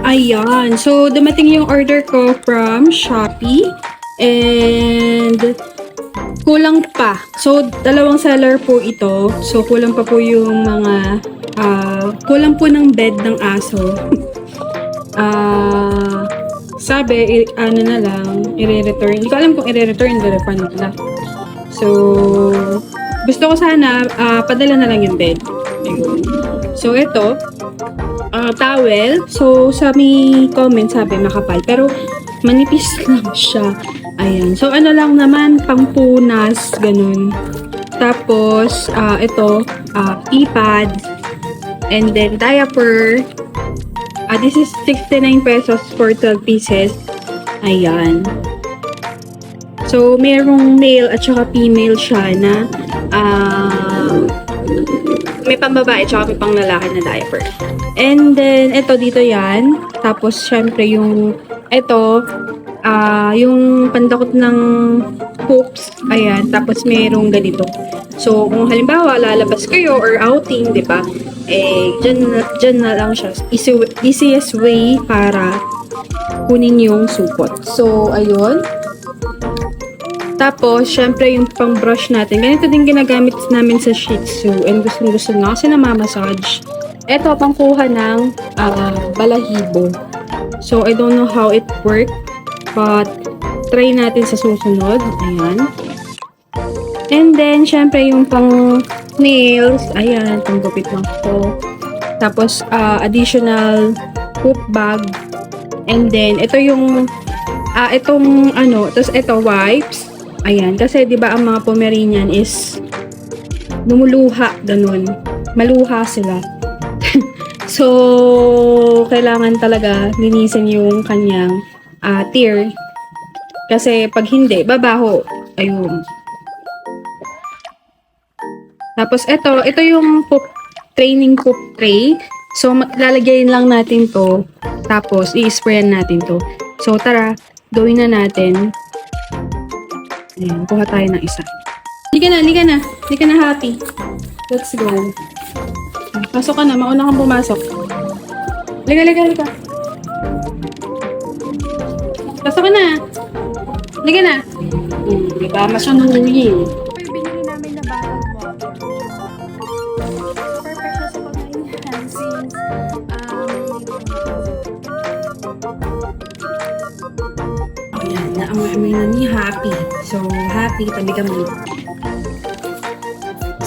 Ayan. So, dumating yung order ko from Shopee. And kulang pa. So, dalawang seller po ito. So, kulang pa po yung mga kulang po ng bed ng aso. Sabi, ano na lang, i-return. Hindi ko alam kung i-return, i-refund nila. So, gusto ko sana, padala na lang yung bed. Ayun. So, ito, towel. So, sa may comment sabi makapal. Pero, manipis lang siya. Ayan. So, ano lang naman, pangpunas, ganun. Tapos, ito, iPad. And then, diaper. This is 69 pesos for 12 pieces. Ayan. So, merong male at saka female siya na may pambabae at saka may pang lalaki na diaper. And then, ito dito yan. Tapos, syempre, yung ito, yung pandakot ng hoops. Ayan. Tapos, merong ganito. So, kung halimbawa, lalabas kayo or outing, di ba? Dyan na lang siya. Easiest way para kunin yung supot. So, ayun. Tapos, syempre, yung pang-brush natin. Ganito din ginagamit namin sa Shih Tzu. And gusto nga kasi na-massage. Ito, pangkuha ng balahibo. So, I don't know how it works. But, try natin sa susunod. Ayan. And then, syempre, yung pang nails. Ayan, panggupit lang ko. Tapos, additional poop bag. And then, ito yung itong ano, tapos ito, wipes. Ayan, kasi 'di ba ang mga Pomeranian is lumuluha, ganun. Maluha sila. So, kailangan talaga linisin yung kanyang tear. Kasi pag hindi, babaho. Ayun. Tapos ito yung training poop tray. So, lalagyan lang natin to. Tapos, i-sprayan natin to. So, tara, gawin na natin. Ayan, kuha tayo ng isa. Liga na, happy. Let's go. Pasok ka na, mauna kang pumasok. Liga. Pasok ka na. Liga na. Diba, masunuhin. Binili namin na bottled water. Perfect siya sa pag-enhance since Ayan, naamoy na ni Happy. So, Happy, tabi kami.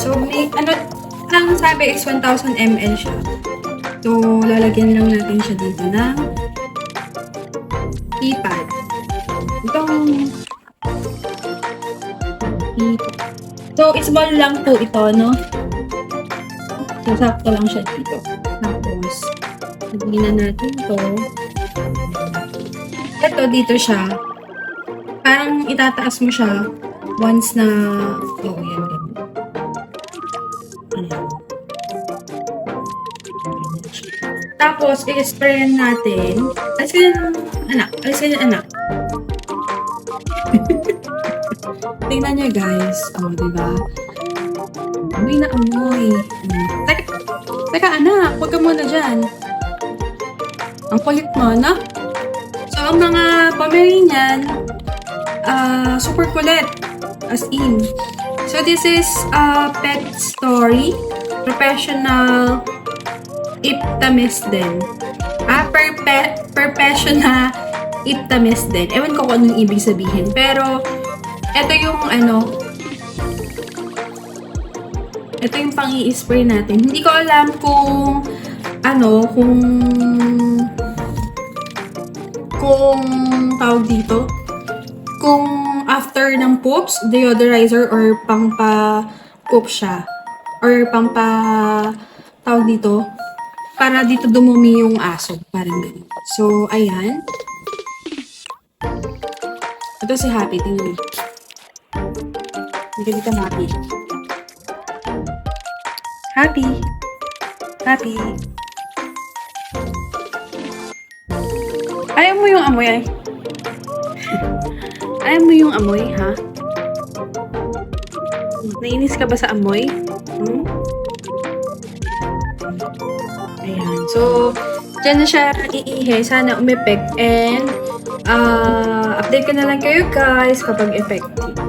So, may, ang sabi is 1,000 ml siya. So, lalagyan lang natin siya dito ng iPad. Itong So, small lang po ito, no? So, sakto lang siya dito. Tapos, lagyan na natin ito. Ito, dito siya. Parang itataas mo siya once na... Oh, yan. Ayan. Tapos, i-sprayan natin. Alis ka na, anak. Tingnan niyo, guys. Oh, diba? Amoy na amoy. Teka, anak. Huwag ka muna dyan. Ang kulit mo, no? So, ang mga Pomeranian, super kulit. As in. So, this is Pet Story. Professional Iptamesden. Professional Iptamesden. Ewan ko kung anong ibig sabihin. Pero, ito yung ito yung pang-i-spray natin. Hindi ko alam kung kung tawag dito, kung after ng poops, deodorizer or pampa-poop siya. Or tawag dito, para dito dumumi yung aso. Parang ganun. So, ayan. Ito si Happy, tingnan. Hindi ka Happy. Happy. Ayaw mo yung amoy, ay? Ayaw mo yung amoy, ha? Nainis ka ba sa amoy? Ayan. So, Diyan na siya iihe. Sana umepek. And, update ko na lang kayo guys kapag effective.